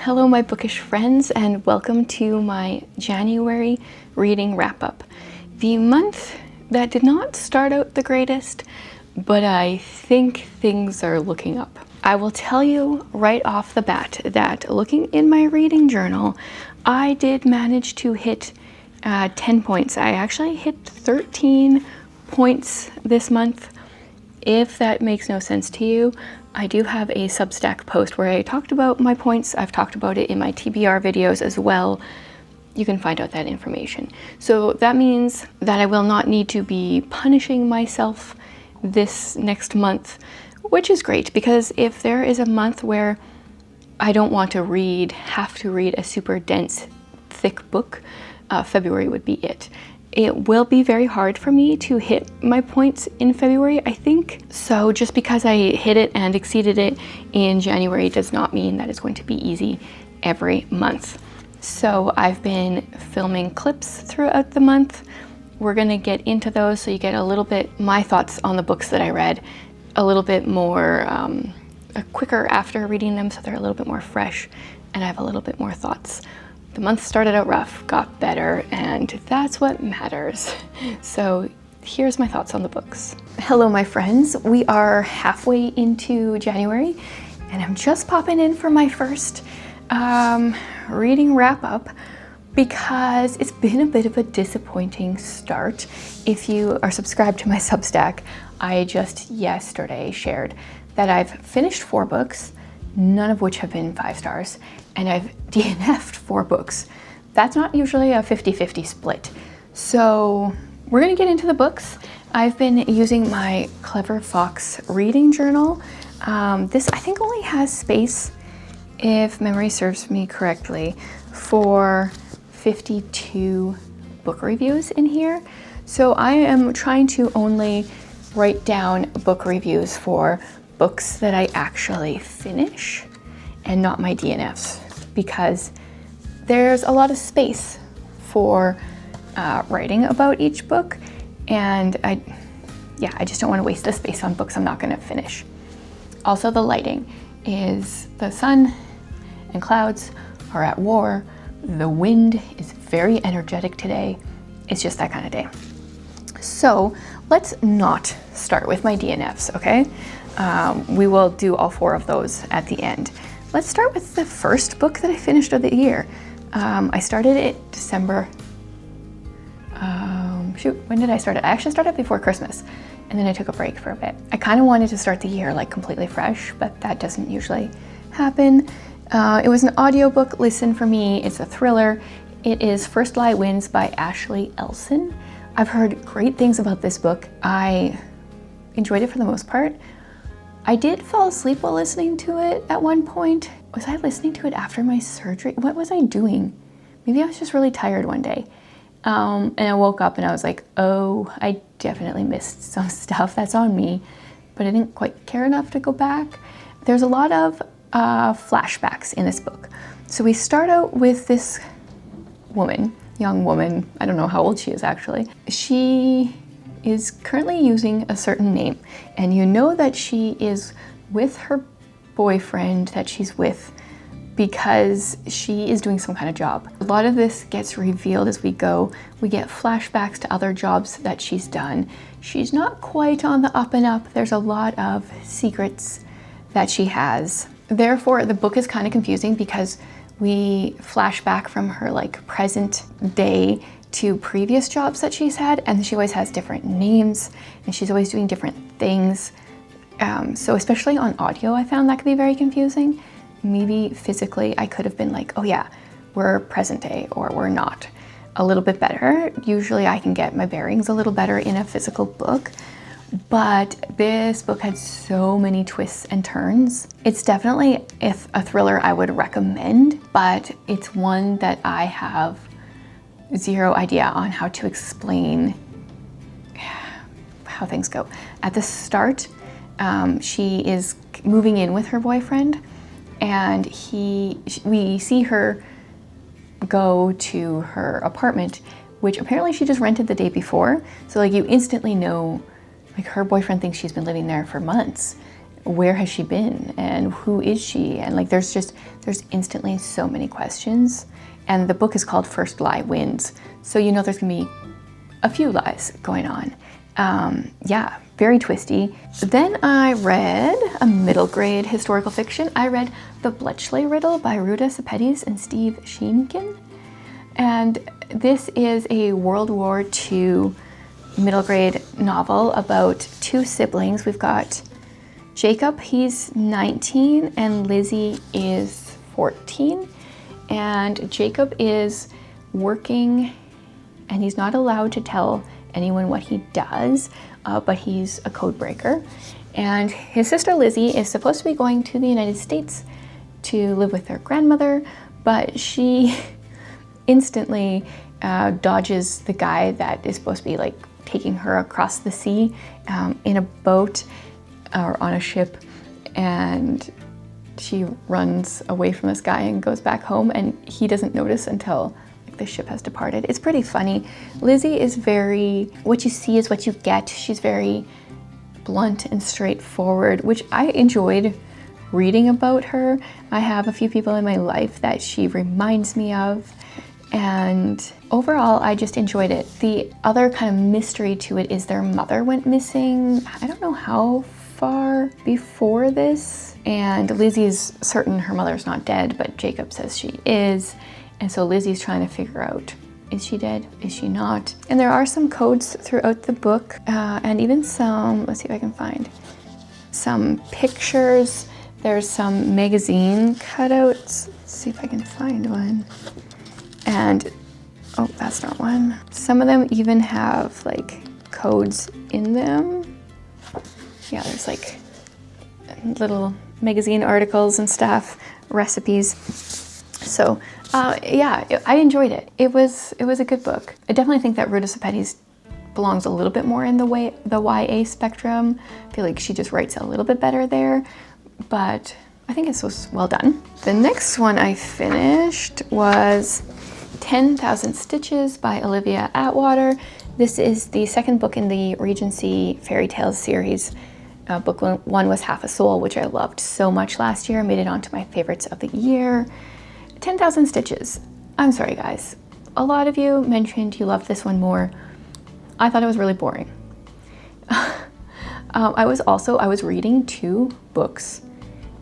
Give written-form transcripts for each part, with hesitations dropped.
Hello my bookish friends, and welcome to my January reading wrap-up. The month that did not start out the greatest, but I think things are looking up. I will tell you right off the bat that looking in my reading journal, I did manage to hit 10 points. I actually hit 13 points this month. If that makes no sense to you, I do have a Substack post where I talked about my points. I've talked about it in my TBR videos as well. You can find out that information. So that means that I will not need to be punishing myself this next month, which is great, because if there is a month where I don't want to have to read a super dense, thick book, February would be it. It will be very hard for me to hit my points in February, I think. So just because I hit it and exceeded it in January does not mean that it's going to be easy every month. So I've been filming clips throughout the month. We're gonna get into those so you get a little bit my thoughts on the books that I read, a little bit more quicker after reading them, so they're a little bit more fresh and I have a little bit more thoughts. The month started out rough, got better, and that's what matters. So here's my thoughts on the books. Hello my friends, we are halfway into January and I'm just popping in for my first reading wrap up because it's been a bit of a disappointing start. If you are subscribed to my Substack, I just yesterday shared that I've finished 4 books, none of which have been 5 stars, and I've DNF'd 4 books. That's not usually a 50-50 split. So we're gonna get into the books. I've been using my Clever Fox reading journal. This I think only has space, if memory serves me correctly, for 52 book reviews in here. So I am trying to only write down book reviews for books that I actually finish and not my DNFs, because there's a lot of space for writing about each book, and I just don't want to waste the space on books I'm not going to finish. Also, the lighting is the sun and clouds are at war. The wind is very energetic today. It's just that kind of day. So let's not start with my DNFs, okay? We will do all 4 of those at the end. Let's start with the first book that I finished of the year. I started it December. When did I start it? I actually started before Christmas, and then I took a break for a bit. I kind of wanted to start the year like completely fresh, but that doesn't usually happen. It was an audiobook listen for me. It's a thriller. It is First Lie Wins by Ashley Elson. I've heard great things about this book. I enjoyed it for the most part. I did fall asleep while listening to it at one point. Was I listening to it after my surgery? What was I doing? Maybe I was just really tired one day. And I woke up and I was like, oh, I definitely missed some stuff. That's on me. But I didn't quite care enough to go back. There's a lot of flashbacks in this book. So we start out with this young woman. I don't know how old she is actually. She is currently using a certain name, and you know that she is with her boyfriend that she's with because she is doing some kind of job. A lot of this gets revealed as we go. We get flashbacks to other jobs that she's done. She's not quite on the up and up. There's a lot of secrets that she has. Therefore, the book is kind of confusing because we flash back from her like present day to previous jobs that she's had, and she always has different names and she's always doing different things. So especially on audio, I found that could be very confusing. Maybe physically I could have been like, oh yeah, we're present day or we're not, a little bit better. Usually I can get my bearings a little better in a physical book, but this book had so many twists and turns. It's definitely a thriller I would recommend, but it's one that I have zero idea on how to explain how things go. At the start, she is moving in with her boyfriend, and we see her go to her apartment, which apparently she just rented the day before. So like you instantly know, like her boyfriend thinks she's been living there for months. where has she been and who is she? And like there's instantly so many questions. And the book is called First Lie Wins. So you know there's gonna be a few lies going on. Yeah, very twisty. Then I read a middle grade historical fiction. I read The Bletchley Riddle by Ruta Sepetys and Steve Sheenkin. And this is a World War II middle grade novel about two siblings. We've got Jacob, he's 19, and Lizzie is 14. And Jacob is working, and he's not allowed to tell anyone what he does, but he's a code breaker. And his sister Lizzie is supposed to be going to the United States to live with her grandmother, but she instantly dodges the guy that is supposed to be like taking her across the sea in a boat or on a ship, and she runs away from this guy and goes back home, and he doesn't notice until the ship has departed. It's pretty funny. Lizzie is very, what you see is what you get. She's very blunt and straightforward, which I enjoyed reading about her. I have a few people in my life that she reminds me of, and overall I just enjoyed it. The other kind of mystery to it is their mother went missing. I don't know how far before this, and Lizzie's certain her mother's not dead, but Jacob says she is. And so Lizzie's trying to figure out, is she dead? Is she not? And there are some codes throughout the book, and even some, let's see if I can find, some pictures. There's some magazine cutouts. Let's see if I can find one. And, oh, that's not one. Some of them even have like codes in them. Yeah, there's like little magazine articles and stuff, recipes. So yeah, I enjoyed it. It was a good book. I definitely think that Ruta Sepetys belongs a little bit more in the YA spectrum. I feel like she just writes a little bit better there, but I think it was well done. The next one I finished was 10,000 Stitches by Olivia Atwater. This is the second book in the Regency Fairy Tales series. Book one was Half a Soul, which I loved so much last year. Made it onto my favorites of the year. 10,000 Stitches. I'm sorry guys. A lot of you mentioned you loved this one more. I thought it was really boring. I was reading two books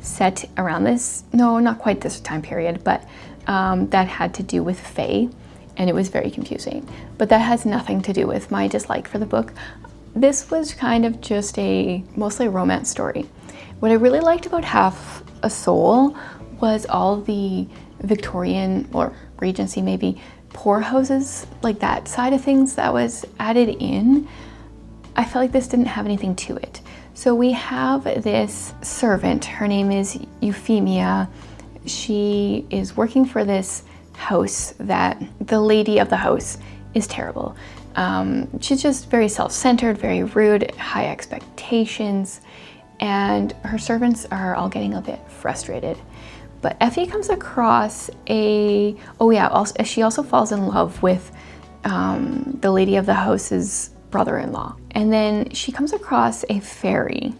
set around this, no, not quite this time period, but that had to do with Fae, and it was very confusing. But that has nothing to do with my dislike for the book. This was kind of just a mostly romance story. What I really liked about Half a Soul was all the Victorian or Regency maybe poorhouses, like that side of things that was added in. I felt like this didn't have anything to it. So we have this servant, her name is Euphemia. She is working for this house that the lady of the house is terrible. She's just very self-centered, very rude, high expectations, and her servants are all getting a bit frustrated. But Effie comes across she also falls in love with the lady of the house's brother-in-law. And then she comes across a fairy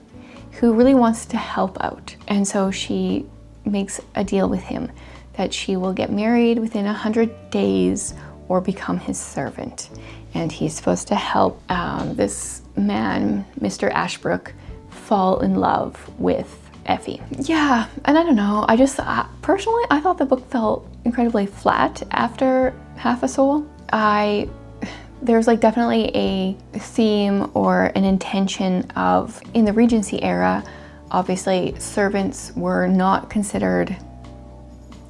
who really wants to help out. And so she makes a deal with him that she will get married within 100 days or become his servant. And he's supposed to help this man, Mr. Ashbrook, fall in love with Effie. Yeah, and I don't know, personally, I thought the book felt incredibly flat after Half a Soul. There's like definitely a theme or an intention of, in the Regency era, obviously servants were not considered,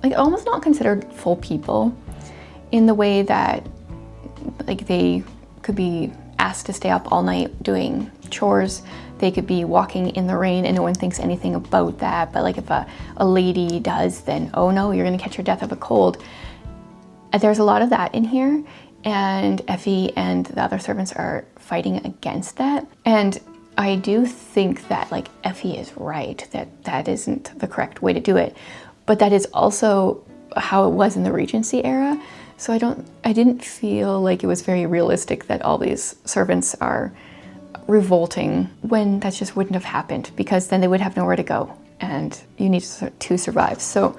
like almost not considered full people, in the way that like they could be asked to stay up all night doing chores. They could be walking in the rain and no one thinks anything about that. But like if a lady does, then oh no, you're gonna catch your death of a cold. There's a lot of that in here, and Effie and the other servants are fighting against that. And I do think that like Effie is right, that isn't the correct way to do it. But that is also how it was in the Regency era. So I didn't feel like it was very realistic that all these servants are revolting when that just wouldn't have happened, because then they would have nowhere to go and you need to survive. So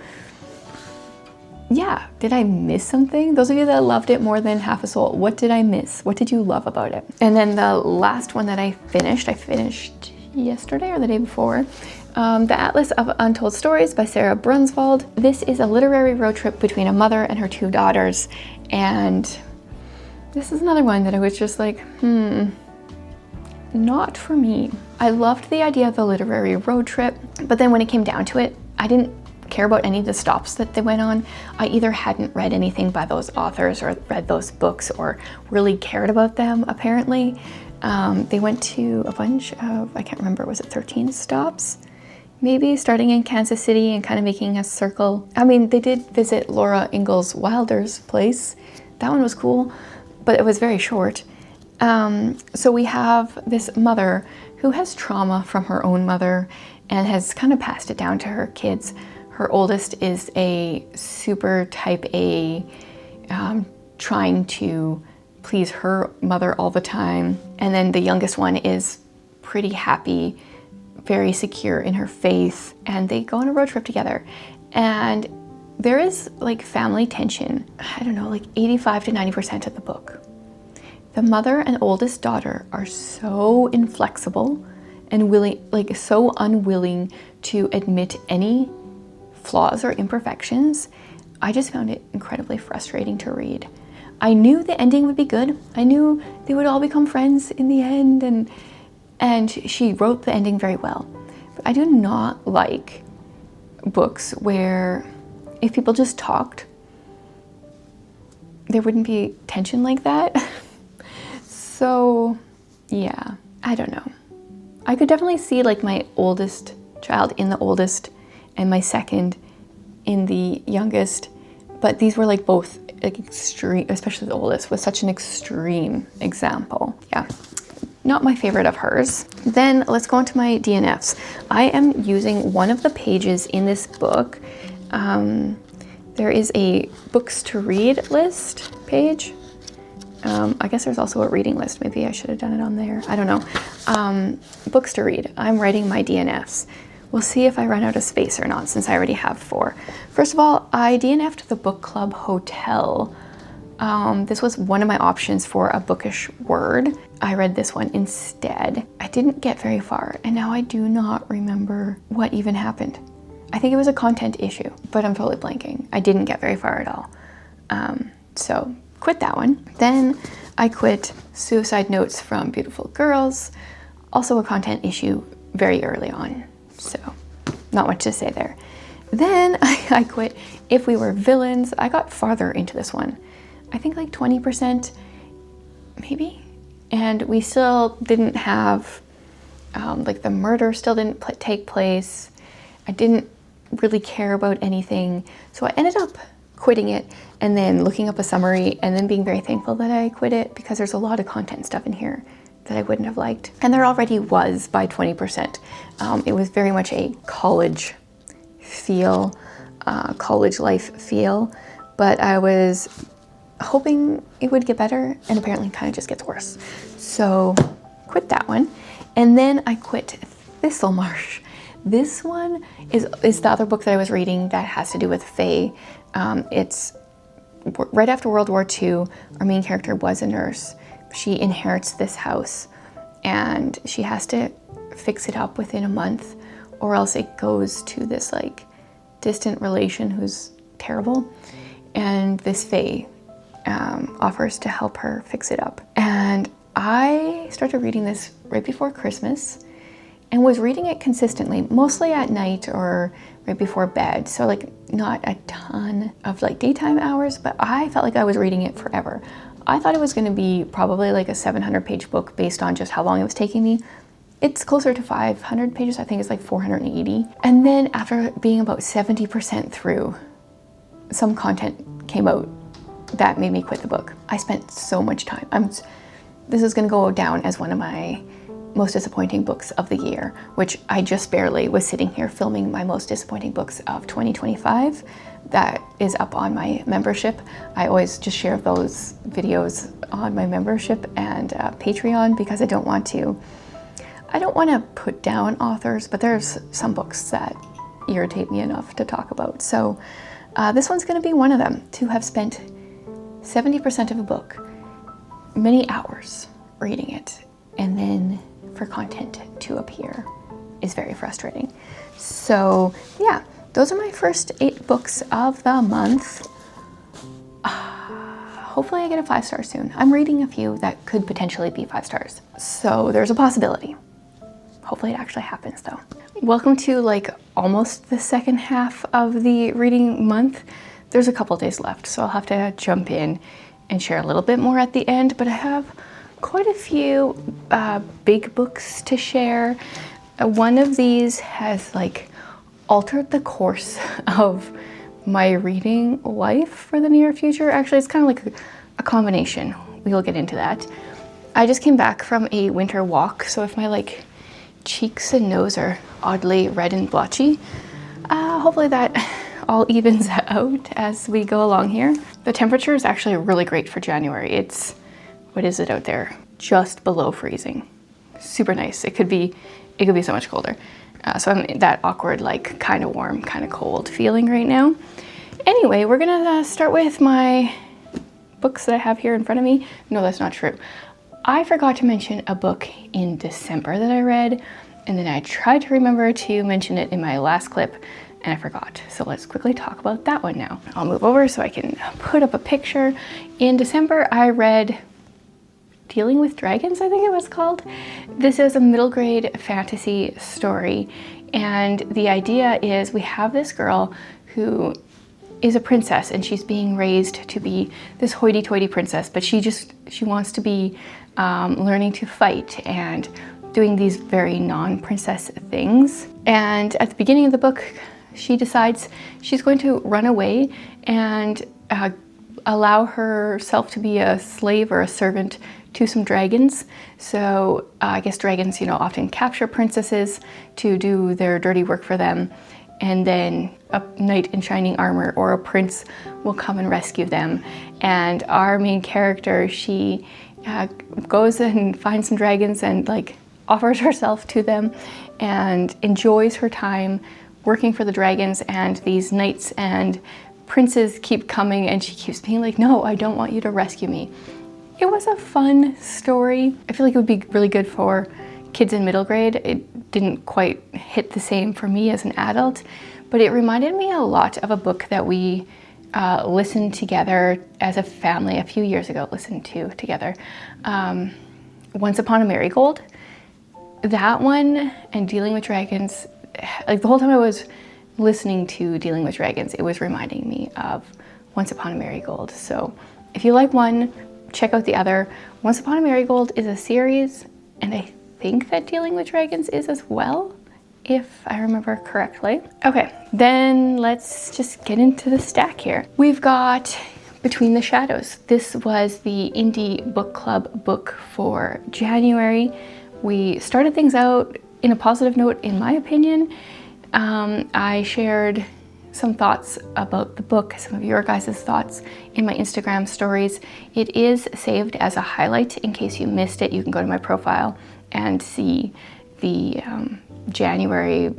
yeah, did I miss something? Those of you that loved it more than half a soul, what did I miss? What did you love about it? And then the last one that I finished yesterday or the day before, The Atlas of Untold Stories by Sarah Brunswald. This is a literary road trip between a mother and her 2 daughters. And this is another one that I was just like, not for me. I loved the idea of the literary road trip, but then when it came down to it, I didn't care about any of the stops that they went on. I either hadn't read anything by those authors or read those books or really cared about them, apparently. They went to a bunch of, I can't remember, was it 13 stops? Maybe, starting in Kansas City and kind of making a circle. I mean, they did visit Laura Ingalls Wilder's place. That one was cool, but it was very short. So we have this mother who has trauma from her own mother and has kind of passed it down to her kids. Her oldest is a super type A, trying to please her mother all the time. And then the youngest one is pretty happy, very secure in her faith, and they go on a road trip together. And there is like family tension, I don't know, like 85 to 90% of the book. The mother and oldest daughter are so inflexible and so unwilling to admit any flaws or imperfections. I just found it incredibly frustrating to read. I knew the ending would be good. I knew they would all become friends in the end, and she wrote the ending very well. But I do not like books where if people just talked, there wouldn't be tension like that. So yeah, I don't know. I could definitely see like my oldest child in the oldest and my second in the youngest, but these were like both like extreme, especially the oldest was such an extreme example. Yeah, not my favorite of hers. Then let's go into my DNFs. I am using one of the pages in this book. There is a books to read list page. I guess there's also a reading list. Maybe I should have done it on there. I don't know. Books to read. I'm writing my DNFs. We'll see if I run out of space or not, since I already have 4. First of all, I DNF'd the book club hotel. This was one of my options for a bookish word. I read this one instead. I didn't get very far, and now I do not remember what even happened. I think it was a content issue, but I'm totally blanking. I didn't get very far at all. So quit that one. Then I quit Suicide Notes from Beautiful Girls, also a content issue very early on. So not much to say there. Then I quit If We Were Villains. I got farther into this one. I think like 20% maybe. And we still didn't have, like the murder still didn't take place. I didn't really care about anything. So I ended up quitting it and then looking up a summary and then being very thankful that I quit it, because there's a lot of content stuff in here that I wouldn't have liked. And there already was by 20%. It was very much a college feel, college life feel, but I was hoping it would get better, and apparently kind of just gets worse. So quit that one. And then I quit Thistlemarsh. This one is the other book that I was reading that has to do with Fae. It's right after World War II. Our main character was a nurse. She inherits this house and she has to fix it up within a month, or else it goes to this like distant relation who's terrible. And this Fae offers to help her fix it up. And I started reading this right before Christmas and was reading it consistently, mostly at night or right before bed. So like not a ton of like daytime hours, but I felt like I was reading it forever. I thought it was going to be probably like a 700-page book based on just how long it was taking me. It's closer to 500 pages. I think it's like 480. And then after being about 70% through, some content came out that made me quit the book. I spent so much time. This is going to go down as one of my most disappointing books of the year, which I just barely was sitting here filming my most disappointing books of 2025. that is up on my membership. I always just share those videos on my membership and Patreon because I don't want to put down authors, but there's some books that irritate me enough to talk about. So this one's going to be one of them. To have spent 70% of a book, many hours reading it, and then for content to appear is very frustrating. So yeah, those are my first 8 books of the month. Hopefully I get a 5-star soon. I'm reading a few that could potentially be 5 stars. So there's a possibility. Hopefully it actually happens though. Welcome to like almost the second half of the reading month. There's a couple days left, so I'll have to jump in and share a little bit more at the end, but I have quite a few big books to share. One of these has like altered the course of my reading life for the near future. Actually, it's kind of like a combination. We will get into that. I just came back from a winter walk, so if my like cheeks and nose are oddly red and blotchy, hopefully that all evens out as we go along here. The temperature is actually really great for January. It's, what is it out there? Just below freezing. Super nice. It could be so much colder. So I'm in that awkward, like kind of warm, kind of cold feeling right now. Anyway, we're gonna start with my books that I have here in front of me. No, that's not true. I forgot to mention a book in December that I read, and then I tried to remember to mention it in my last clip, and I forgot. So let's quickly talk about that one now. I'll move over so I can put up a picture. In December, I read Dealing with Dragons, I think it was called. This is a middle grade fantasy story, and the idea is we have this girl who is a princess, and she's being raised to be this hoity-toity princess, but she wants to be learning to fight and doing these very non-princess things. And at the beginning of the book, she decides she's going to run away and allow herself to be a slave or a servant to some dragons. So I guess dragons, often capture princesses to do their dirty work for them, and then a knight in shining armor or a prince will come and rescue them. And our main character, she goes and finds some dragons and like offers herself to them and enjoys her time working for the dragons, and these knights and princes keep coming and she keeps being like, no, I don't want you to rescue me. It was a fun story. I feel like it would be really good for kids in middle grade. It didn't quite hit the same for me as an adult, but it reminded me a lot of a book that we listened together as a family a few years ago, Once Upon a Marigold. That one and Dealing with Dragons, like the whole time I was listening to Dealing with Dragons, it was reminding me of Once Upon a Marigold. So if you like one, check out the other. Once Upon a Marigold is a series, and I think that Dealing with Dragons is as well, if I remember correctly. Okay, then let's just get into the stack here. We've got Between the Shadows. This was the indie book club book for January. We started things out in a positive note, in my opinion. I shared some thoughts about the book, some of your guys' thoughts in my Instagram stories. It is saved as a highlight in case you missed it. You can go to my profile and see the January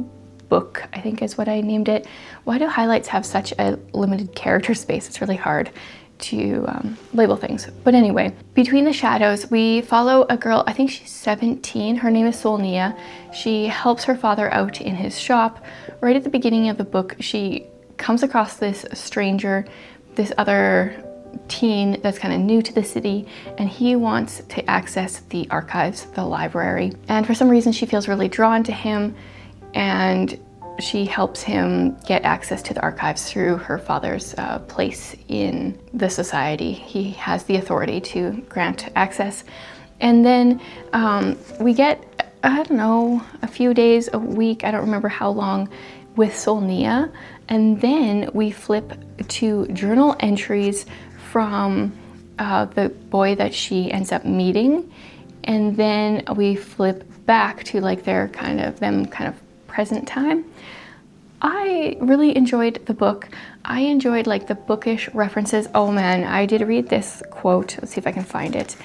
book, I think is what I named it. Why do highlights have such a limited character space? It's really hard to label things. But anyway, Between the Shadows, we follow a girl, I think she's 17. Her name is Solnia. She helps her father out in his shop. Right at the beginning of the book, she comes across this stranger, this other teen that's kind of new to the city, and he wants to access the archives, the library. And for some reason, she feels really drawn to him, and she helps him get access to the archives through her father's place in the society. He has the authority to grant access. And then we get, I don't know, a few days, a week, I don't remember how long, with Solnia. And then we flip to journal entries from the boy that she ends up meeting. And then we flip back to like them kind of present time. I really enjoyed the book. I enjoyed like the bookish references. Oh man, I did read this quote. Let's see if I can find it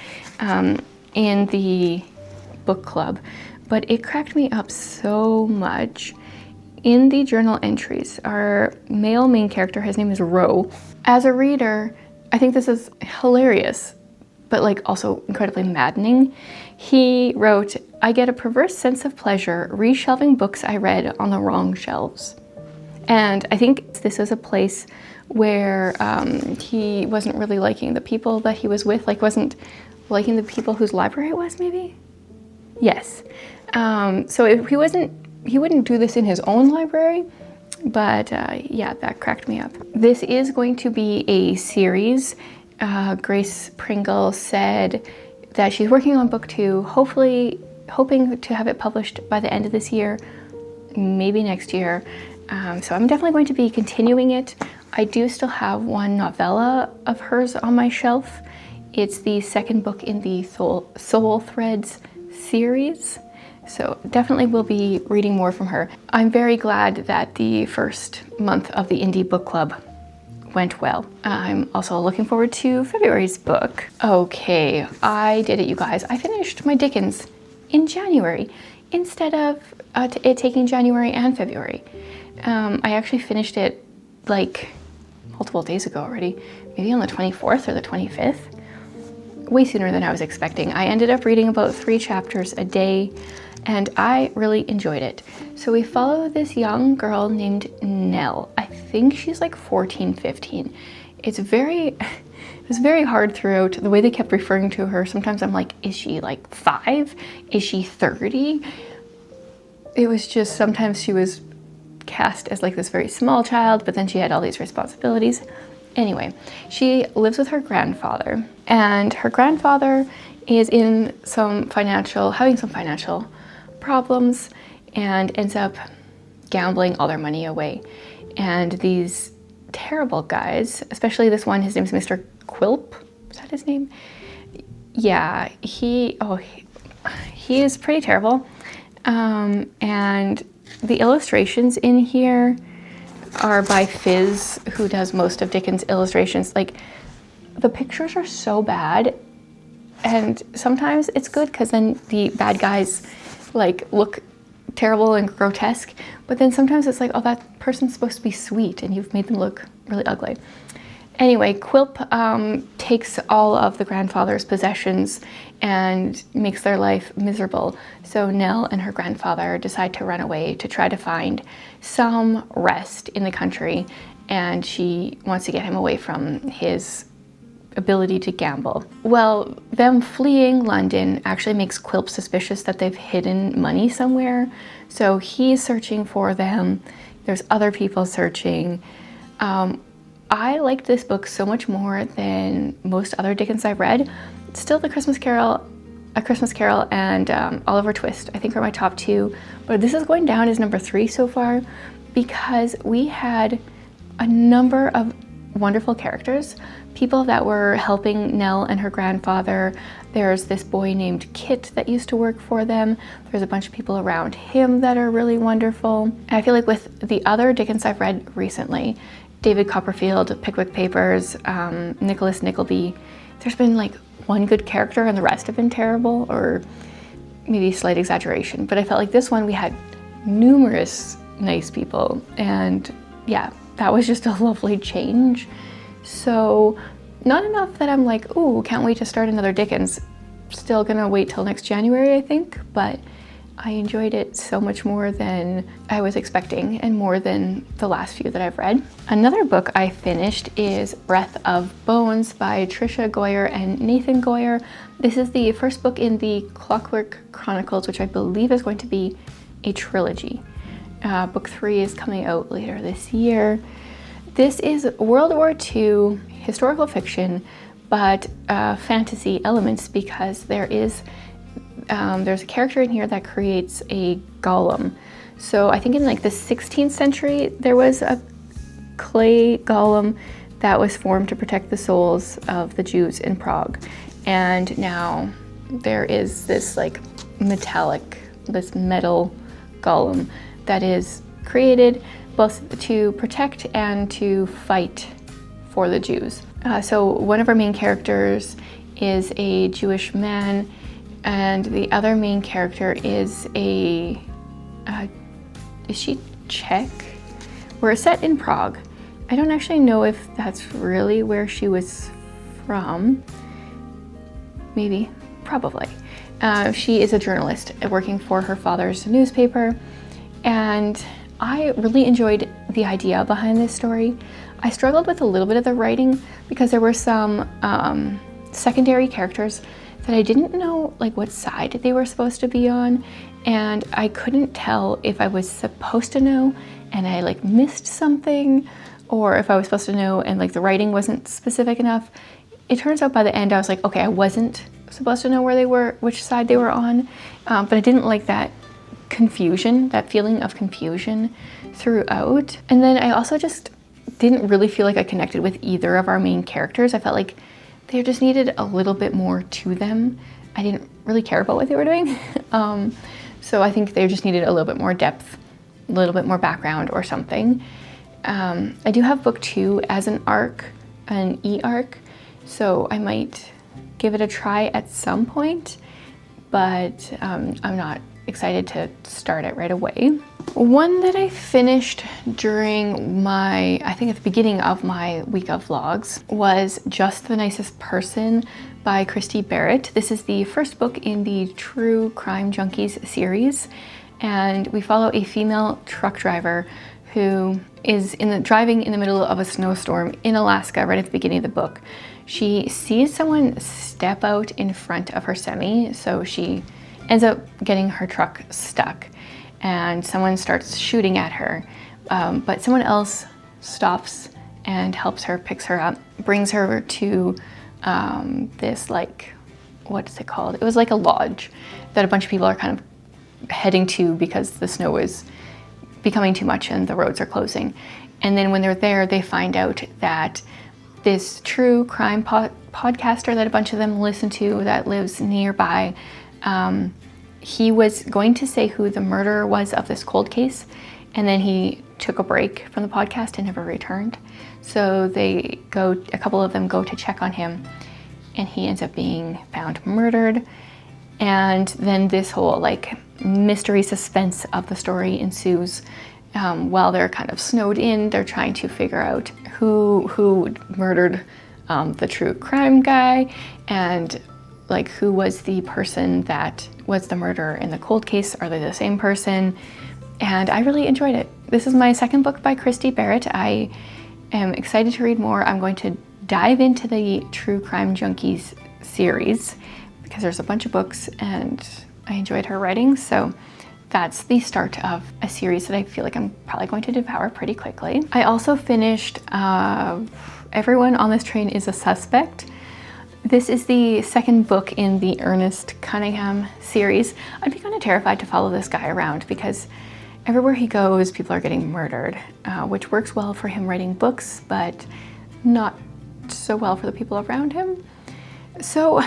in the book club, but it cracked me up so much. In the journal entries, our male main character, his name is Ro. As a reader, I think this is hilarious, but like also incredibly maddening. He wrote, "I get a perverse sense of pleasure reshelving books I read on the wrong shelves." And I think this was a place where he wasn't really liking the people that he was with, like wasn't liking the people whose library it was, maybe? Yes. So if he wouldn't do this in his own library, but yeah, that cracked me up. This is going to be a series. Grace Pringle said that she's working on book 2, hopefully hoping to have it published by the end of this year, maybe next year. So I'm definitely going to be continuing it. I do still have one novella of hers on my shelf. It's the second book in the Soul Threads series. So definitely will be reading more from her. I'm very glad that the first month of the Indie Book Club went well. I'm also looking forward to February's book. Okay, I did it, you guys. I finished my Dickens in January instead of it taking January and February. I actually finished it like multiple days ago already, maybe on the 24th or the 25th. Way sooner than I was expecting. I ended up reading about 3 chapters a day, and I really enjoyed it. So we follow this young girl named Nell. I think she's like 14, 15. It was very hard throughout, the way they kept referring to her. Sometimes I'm like, is she like 5? Is she 30? It was just, sometimes she was cast as like this very small child, but then she had all these responsibilities. Anyway, she lives with her grandfather, and her grandfather is in having some financial problems, and ends up gambling all their money away. And these terrible guys, especially this one, his name's Mr. Quilp, is that his name? Yeah, he is pretty terrible. And the illustrations in here are by Fizz, who does most of Dickens' illustrations. Like, the pictures are so bad, and sometimes it's good because then the bad guys like look terrible and grotesque, but then sometimes it's like, oh, that person's supposed to be sweet and you've made them look really ugly. Anyway, Quilp takes all of the grandfather's possessions and makes their life miserable. So Nell and her grandfather decide to run away to try to find some rest in the country, and she wants to get him away from his ability to gamble. Well, them fleeing London actually makes Quilp suspicious that they've hidden money somewhere. So he's searching for them. There's other people searching. I liked this book so much more than most other Dickens I've read. Still A Christmas Carol, and Oliver Twist, I think are my top 2. But this is going down as number 3 so far because we had a number of wonderful characters, people that were helping Nell and her grandfather. There's this boy named Kit that used to work for them. There's a bunch of people around him that are really wonderful. And I feel like with the other Dickens I've read recently, David Copperfield, Pickwick Papers, Nicholas Nickleby, there's been like one good character and the rest have been terrible, or maybe a slight exaggeration. But I felt like this one we had numerous nice people, and yeah, that was just a lovely change. So not enough that I'm like, ooh, can't wait to start another Dickens. Still gonna wait till next January, I think, but I enjoyed it so much more than I was expecting and more than the last few that I've read. Another book I finished is Breath of Bones by Tricia Goyer and Nathan Goyer. This is the first book in the Clockwork Chronicles, which I believe is going to be a trilogy. Book 3 is coming out later this year. This is World War II historical fiction, but fantasy elements, because there's a character in here that creates a golem. So I think in like the 16th century, there was a clay golem that was formed to protect the souls of the Jews in Prague. And now there is this like metal golem that is created both to protect and to fight for the Jews. So one of our main characters is a Jewish man, and the other main character is is she Czech? We're set in Prague. I don't actually know if that's really where she was from. Maybe, probably. She is a journalist working for her father's newspaper, and I really enjoyed the idea behind this story. I struggled with a little bit of the writing because there were some secondary characters that I didn't know like what side they were supposed to be on, and I couldn't tell if I was supposed to know and I like missed something, or if I was supposed to know and like the writing wasn't specific enough. It turns out by the end I was like, okay, I wasn't supposed to know where they were, which side they were on, but I didn't like that confusion, that feeling of confusion throughout. And then I also just didn't really feel like I connected with either of our main characters. I felt like they just needed a little bit more to them. I didn't really care about what they were doing. So I think they just needed a little bit more depth, a little bit more background or something. I do have book 2 as an arc, an e-arc, so I might give it a try at some point, but I'm not excited to start it right away. One that I finished during I think at the beginning of my week of vlogs, was Just the Nicest Person by Christy Barrett. This is the first book in the True Crime Junkies series, and we follow a female truck driver who is driving in the middle of a snowstorm in Alaska right at the beginning of the book. She sees someone step out in front of her semi, so she ends up getting her truck stuck, and someone starts shooting at her, but someone else stops and helps her, picks her up, brings her to this, like, what is it called? It was like a lodge that a bunch of people are kind of heading to because the snow is becoming too much and the roads are closing. And then when they're there, they find out that this true crime podcaster that a bunch of them listen to that lives nearby, he was going to say who the murderer was of this cold case, and then he took a break from the podcast and never returned. So a couple of them go to check on him, and he ends up being found murdered. And then this whole like mystery suspense of the story ensues. While they're kind of snowed in, they're trying to figure out who murdered the true crime guy, and like who was the person that was the murderer in the cold case. Are they the same person? And I really enjoyed it. This is my second book by Christy Barrett. I am excited to read more. I'm going to dive into the True Crime Junkies series because there's a bunch of books and I enjoyed her writing. So that's the start of a series that I feel like I'm probably going to devour pretty quickly. I also finished Everyone on This Train is a Suspect. This is the second book in the Ernest Cunningham series. I'd be kind of terrified to follow this guy around because everywhere he goes, people are getting murdered, which works well for him writing books, but not so well for the people around him. So,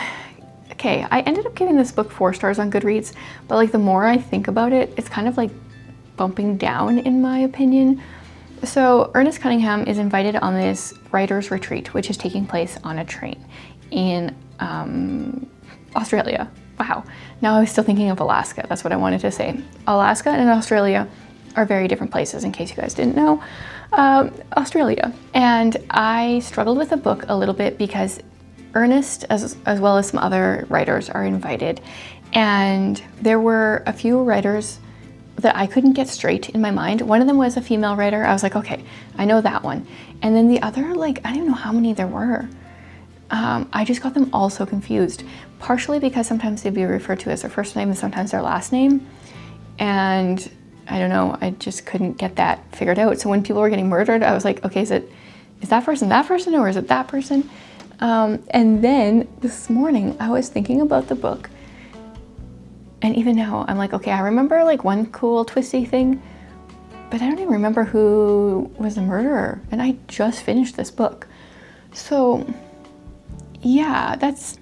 okay, I ended up giving this book 4 stars on Goodreads, but like the more I think about it, it's kind of like bumping down in my opinion. So Ernest Cunningham is invited on this writer's retreat, which is taking place on a train in Australia. Wow, now I was still thinking of Alaska. That's what I wanted to say. Alaska and Australia are very different places, in case you guys didn't know. Australia. And I struggled with the book a little bit because Ernest, as well as some other writers, are invited. And there were a few writers that I couldn't get straight in my mind. One of them was a female writer. I was like, okay, I know that one. And then the other, like, I don't even know how many there were. I just got them all so confused, partially because sometimes they'd be referred to as their first name and sometimes their last name. And I don't know, I just couldn't get that figured out. So when people were getting murdered, I was like, okay, is that person, or is it that person? And then this morning I was thinking about the book, and even now I'm like, okay, I remember like one cool twisty thing, but I don't even remember who was the murderer, and I just finished this book. So yeah, that's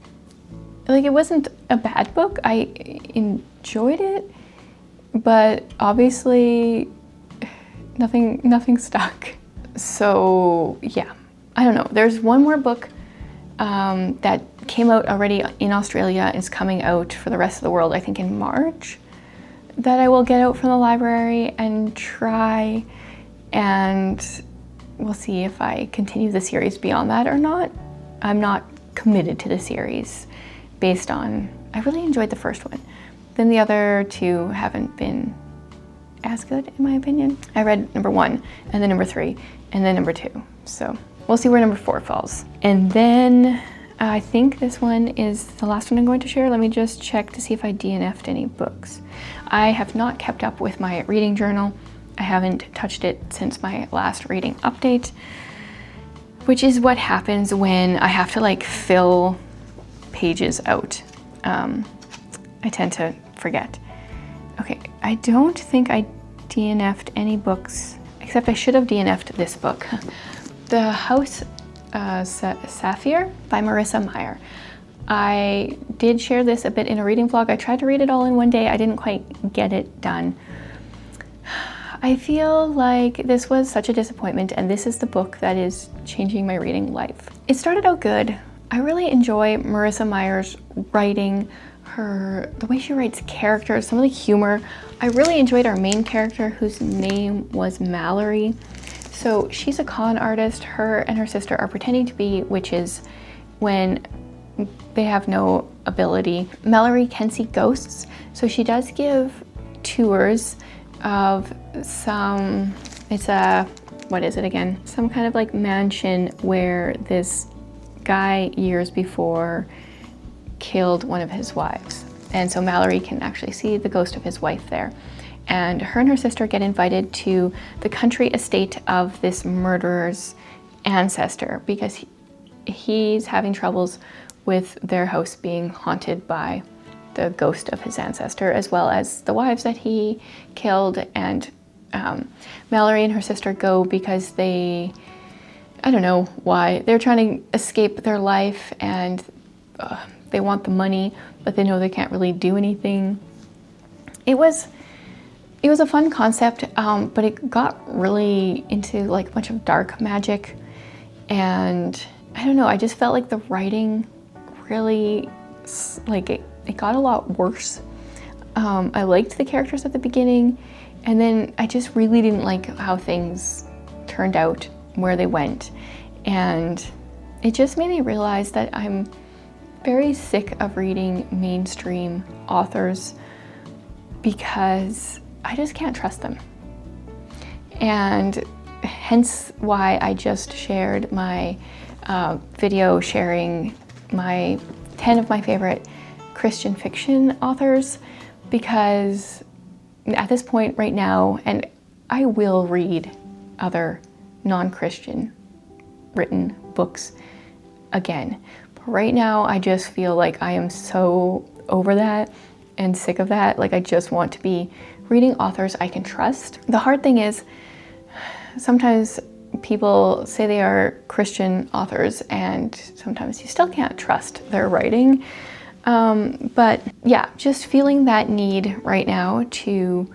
like, it wasn't a bad book. I enjoyed it, but obviously nothing stuck. So yeah, I don't know. There's one more book that came out already in Australia, is coming out for the rest of the world, I think in March, that I will get out from the library and try, and we'll see if I continue the series beyond that or not. I'm not committed to the series based on, I really enjoyed the first one. Then the other two haven't been as good in my opinion. I read number 1 and then number 3 and then number 2. So we'll see where number 4 falls. And then I think this one is the last one I'm going to share. Let me just check to see if I DNF'd any books. I have not kept up with my reading journal. I haven't touched it since my last reading update, which is what happens when I have to like fill pages out. I tend to forget. Okay, I don't think I DNF'd any books, except I should have DNF'd this book. The House Saphir by Marissa Meyer. I did share this a bit in a reading vlog. I tried to read it all in one day. I didn't quite get it done. I feel like this was such a disappointment, and this is the book that is changing my reading life. It started out good. I really enjoy Marissa Meyer's writing, the way she writes characters, some of the humor. I really enjoyed our main character, whose name was Mallory. So she's a con artist. Her and her sister are pretending to be witches when they have no ability. Mallory can see ghosts, so she does give tours of some, what is it again? Some kind of like mansion where this guy years before killed one of his wives. And so Mallory can actually see the ghost of his wife there. And her sister get invited to the country estate of this murderer's ancestor because he's having troubles with their house being haunted by the ghost of his ancestor, as well as the wives that he killed. And Mallory and her sister go because I don't know why, they're trying to escape their life, and they want the money, but they know they can't really do anything. It was a fun concept, but it got really into like a bunch of dark magic, and I don't know, I just felt like the writing really, like it got a lot worse. I liked the characters at the beginning, and then I just really didn't like how things turned out, where they went, and it just made me realize that I'm very sick of reading mainstream authors because I just can't trust them. And hence why I just shared my video sharing my 10 of my favorite Christian fiction authors, because at this point right now, and I will read other non-Christian written books again, but right now I just feel like I am so over that and sick of that. Like I just want to be reading authors I can trust. The hard thing is sometimes people say they are Christian authors and sometimes you still can't trust their writing. But yeah, just feeling that need right now to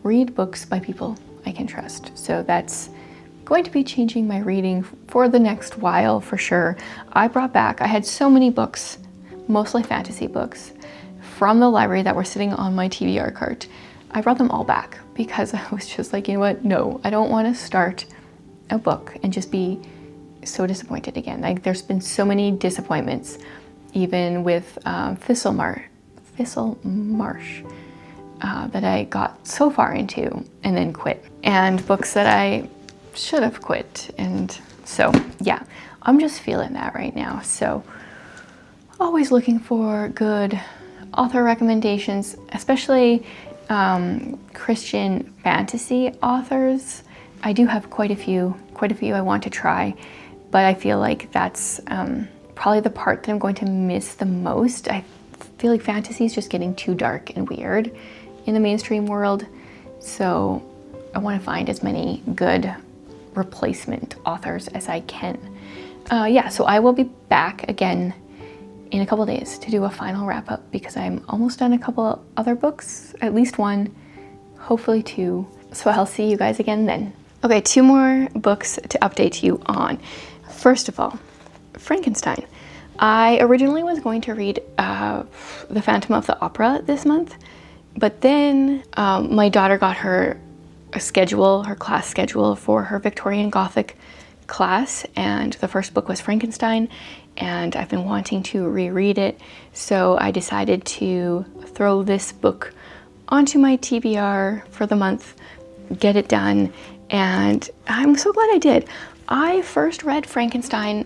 read books by people I can trust. So that's going to be changing my reading for the next while for sure. I had so many books, mostly fantasy books, from the library that were sitting on my TBR cart. I brought them all back because I was just like, you know what? No, I don't want to start a book and just be so disappointed again. Like there's been so many disappointments, even with Thistlemarsh, that I got so far into and then quit, and books that I should have quit. And so yeah, I'm just feeling that right now. So always looking for good author recommendations, especially Christian fantasy authors. I do have quite a few I want to try, but I feel like that's probably the part that I'm going to miss the most. I feel like fantasy is just getting too dark and weird in the mainstream world, so I want to find as many good replacement authors as I can. Yeah, so I will be back again in a couple days to do a final wrap up because I'm almost done a couple other books, at least one, hopefully two. So I'll see you guys again then. Okay, 2 more books to update you on. First of all, Frankenstein. I originally was going to read The Phantom of the Opera this month, but then my daughter got her class schedule for her Victorian Gothic class, and the first book was Frankenstein, and I've been wanting to reread it, so I decided to throw this book onto my TBR for the month, get it done, and I'm so glad I did. I first read Frankenstein,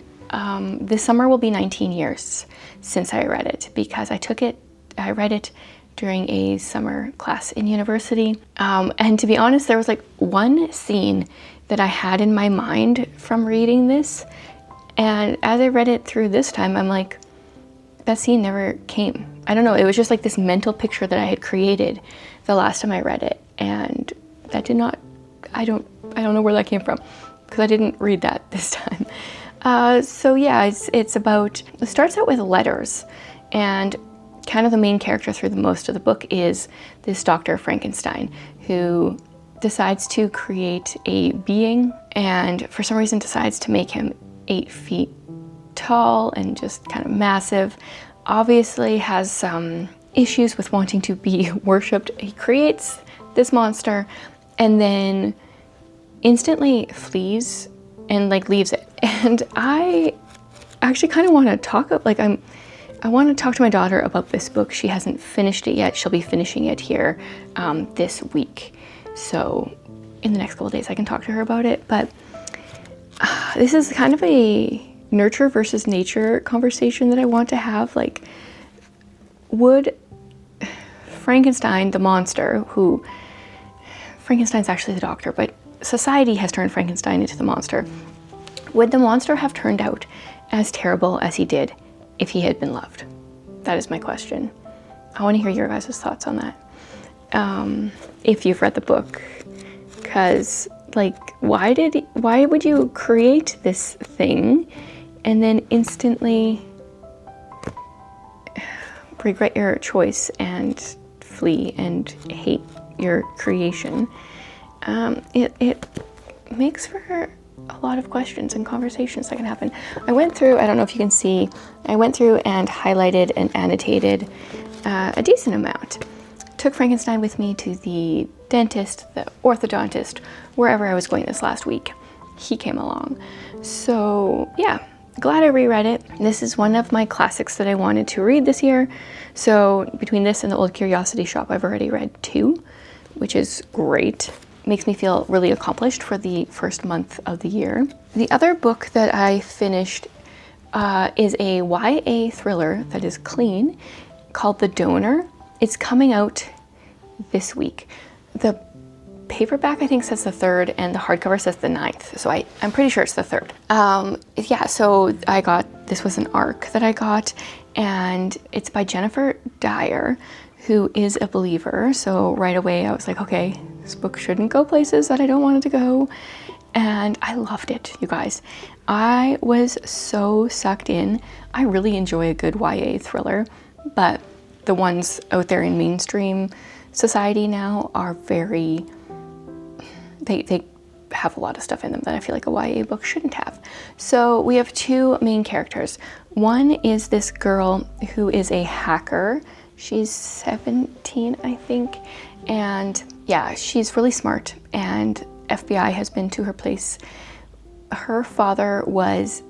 this summer will be 19 years since I read it, because I read it during a summer class in university. And to be honest, there was like one scene that I had in my mind from reading this. And as I read it through this time, I'm like, that scene never came. I don't know, it was just like this mental picture that I had created the last time I read it. And that did not, I don't know where that came from, because I didn't read that this time. So yeah, it starts out with letters, and kind of the main character through the most of the book is this Dr. Frankenstein, who decides to create a being, and for some reason decides to make him 8 feet tall and just kind of massive. Obviously has some issues with wanting to be worshipped. He creates this monster and then instantly flees and like leaves it. And I actually kind of want to talk, I want to talk to my daughter about this book. She hasn't finished it yet. She'll be finishing it here this week. So in the next couple of days I can talk to her about it. But this is kind of a nurture versus nature conversation that I want to have. Like, would Frankenstein, the monster, who Frankenstein's actually the doctor, but society has turned Frankenstein into the monster. Would the monster have turned out as terrible as he did if he had been loved? That is my question. I want to hear your guys' thoughts on that. If you've read the book, because like, why would you create this thing and then instantly regret your choice and flee and hate your creation? It makes for a lot of questions and conversations that can happen. I went through, I don't know if you can see, I went through and highlighted and annotated a decent amount. Took Frankenstein with me to the dentist, the orthodontist, wherever I was going this last week. He came along. So yeah, glad I reread it. This is one of my classics that I wanted to read this year. So between this and the Old Curiosity Shop, I've already read 2, which is great. Makes me feel really accomplished for the first month of the year. The other book that I finished is a YA thriller that is clean called The Donor. It's coming out this week. The paperback I think says the 3rd and the hardcover says the 9th. So I'm pretty sure it's the 3rd. Yeah, so this was an ARC that I got, and it's by Jennifer Dyer, who is a believer. So right away I was like, okay, this book shouldn't go places that I don't want it to go. And I loved it, you guys. I was so sucked in. I really enjoy a good YA thriller, but the ones out there in mainstream society now are very, they have a lot of stuff in them that I feel like a YA book shouldn't have. So we have 2 main characters. One is this girl who is a hacker. She's 17, I think. And yeah, she's really smart, and FBI has been to her place. Her father was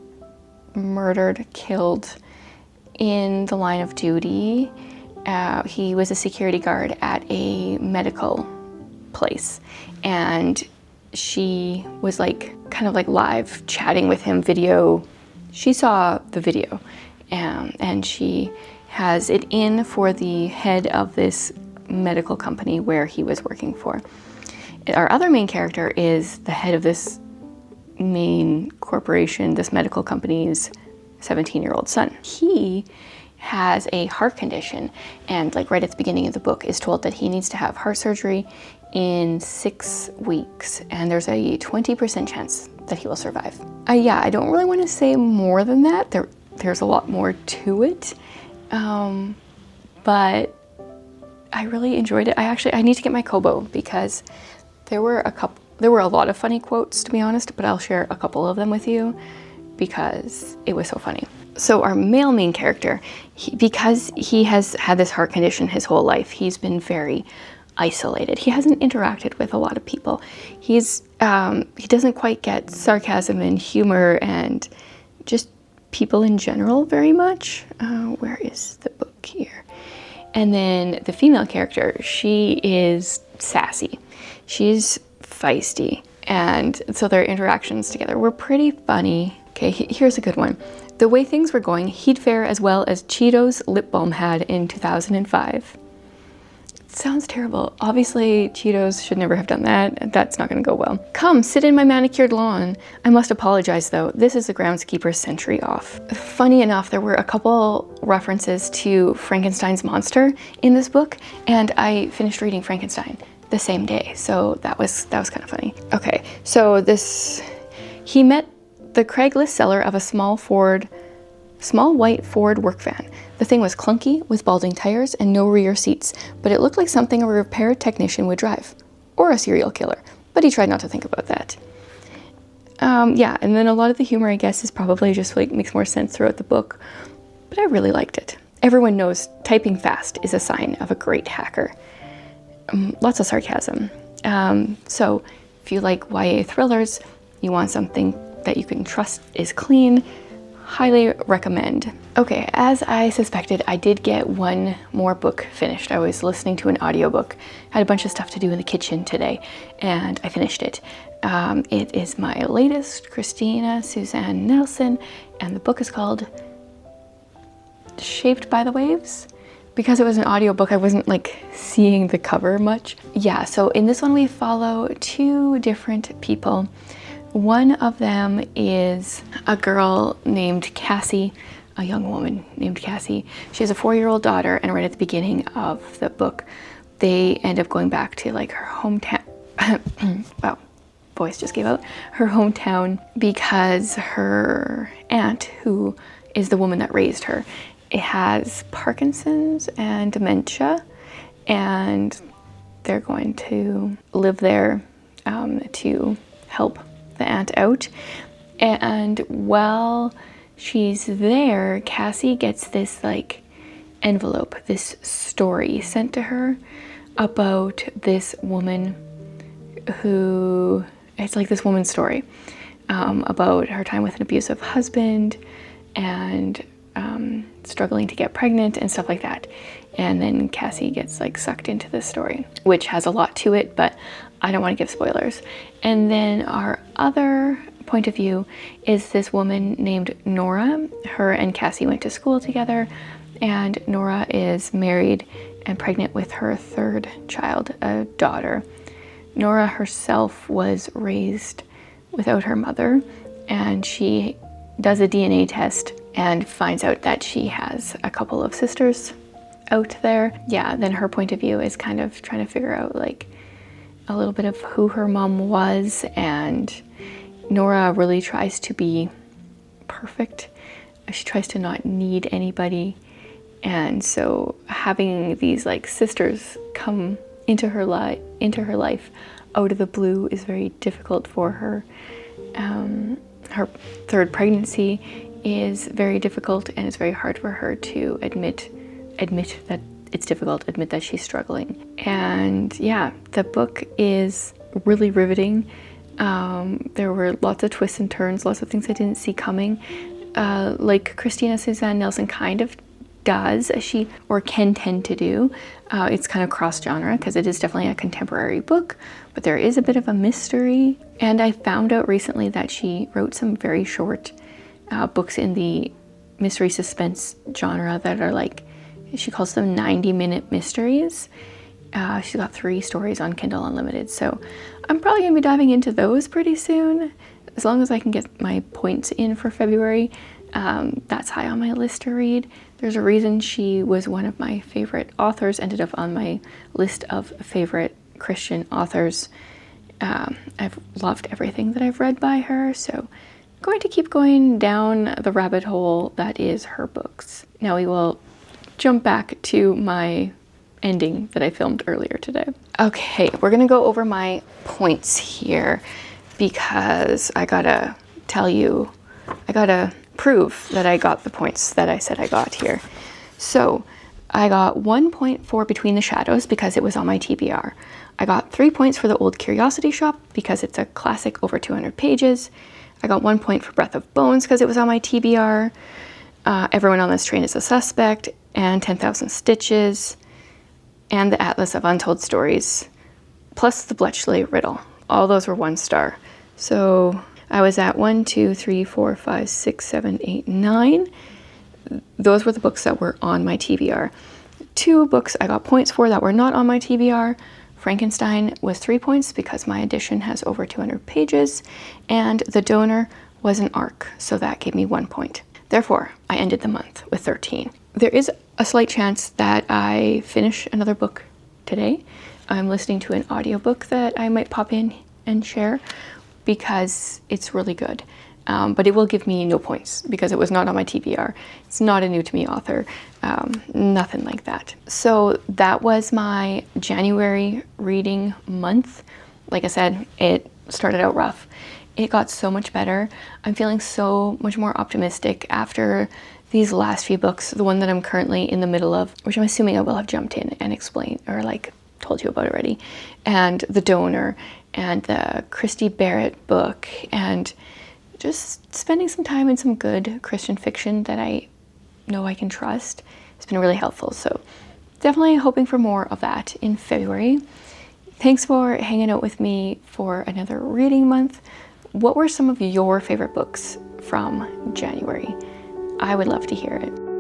murdered, killed in the line of duty. He was a security guard at a medical place, and she was like kind of like live chatting with him, video. She saw the video, and she has it in for the head of this medical company where he was working for. Our other main character is the head of this main corporation, this medical company's 17-year-old son. He has a heart condition, and like right at the beginning of the book is told that he needs to have heart surgery in 6 weeks, and there's a 20% chance that he will survive. Yeah, I don't really want to say more than that. There's a lot more to it, but I really enjoyed it. I need to get my Kobo, because there There were a lot of funny quotes, to be honest, but I'll share a couple of them with you because it was so funny. So our male main character, because he has had this heart condition his whole life, he's been very isolated. He hasn't interacted with a lot of people. He doesn't quite get sarcasm and humor and just people in general very much. Where is the book here? And then the female character, she is sassy. She's feisty. And so their interactions together were pretty funny. Okay, here's a good one. The way things were going, he'd fare as well as Cheetos lip balm had in 2005. Sounds terrible. Obviously, Cheetos should never have done that. That's not going to go well. Come, sit in my manicured lawn. I must apologize, though. This is the groundskeeper's century off. Funny enough, there were a couple references to Frankenstein's monster in this book, and I finished reading Frankenstein the same day, so that was kind of funny. Okay, so he met the Craigslist seller of a small white Ford work van. The thing was clunky, with balding tires and no rear seats, but it looked like something a repair technician would drive. Or a serial killer, but he tried not to think about that. Yeah, and then a lot of the humor, I guess, is probably just like makes more sense throughout the book, but I really liked it. Everyone knows typing fast is a sign of a great hacker. Lots of sarcasm. So if you like YA thrillers, you want something that you can trust is clean, highly recommend. Okay, as I suspected, I did get one more book finished. I was listening to an audiobook. Had a bunch of stuff to do in the kitchen today, and I finished it. It is my latest, Christina Suzanne Nelson, and the book is called Shaped by the Waves. Because it was an audiobook, I wasn't like seeing the cover much. Yeah, so in this one we follow two different people. One of them is a girl named Cassie, a young woman named Cassie. She has a 4-year-old daughter, and right at the beginning of the book, they end up going back to like her hometown. Wow, voice just gave out. Her hometown because her aunt, who is the woman that raised her, it has Parkinson's and dementia, and they're going to live there to help the aunt out. And while she's there, Cassie gets this like envelope, this story sent to her about this woman who, it's like this woman's story about her time with an abusive husband and struggling to get pregnant and stuff like that. And then Cassie gets like sucked into this story, which has a lot to it, but I don't want to give spoilers. And then our other point of view is this woman named Nora. Her and Cassie went to school together, and Nora is married and pregnant with her 3rd child, a daughter. Nora herself was raised without her mother, and she does a DNA test and finds out that she has a couple of sisters out there. Yeah, then her point of view is kind of trying to figure out like a little bit of who her mom was, and Nora really tries to be perfect. She tries to not need anybody, and so having these like sisters come into her life out of the blue is very difficult for her. Her 3rd pregnancy is very difficult, and it's very hard for her to admit that it's difficult, admit that she's struggling. And yeah, the book is really riveting. There were lots of twists and turns, lots of things I didn't see coming. Like Christina Suzanne Nelson kind of does, or can tend to do. It's kind of cross-genre because it is definitely a contemporary book, but there is a bit of a mystery. And I found out recently that she wrote some very short books in the mystery suspense genre that are like, she calls them 90-minute mysteries. She's got 3 stories on Kindle Unlimited, so I'm probably going to be diving into those pretty soon, as long as I can get my points in for February. That's high on my list to read. There's a reason she was one of my favorite authors, ended up on my list of favorite Christian authors. I've loved everything that I've read by her, so I'm going to keep going down the rabbit hole that is her books. Now we will jump back to my ending that I filmed earlier today. Okay, we're gonna go over my points here because I gotta prove that I got the points that I said I got here. So I got 1 point for Between the Shadows because it was on my TBR. I got 3 points for The Old Curiosity Shop because it's a classic over 200 pages. I got 1 point for Breath of Bones because it was on my TBR. Everyone on This Train is a Suspect, and 10,000 Stitches, and the Atlas of Untold Stories, plus the Bletchley Riddle. All those were 1 star. So I was at 1, 2, 3, 4, 5, 6, 7, 8, 9. Those were the books that were on my TBR. 2 books I got points for that were not on my TBR. Frankenstein was 3 points because my edition has over 200 pages, and The Donor was an ARC, so that gave me 1 point. Therefore, I ended the month with 13. There is a slight chance that I finish another book today. I'm listening to an audiobook that I might pop in and share because it's really good. But it will give me no points because it was not on my TBR. It's not a new to me author, nothing like that. So that was my January reading month. Like I said, it started out rough. It got so much better. I'm feeling so much more optimistic after these last few books, the one that I'm currently in the middle of, which I'm assuming I will have jumped in and explained or like told you about already, and The Donor and the Christy Barrett book, and just spending some time in some good Christian fiction that I know I can trust. It's been really helpful. So definitely hoping for more of that in February. Thanks for hanging out with me for another reading month. What were some of your favorite books from January? I would love to hear it.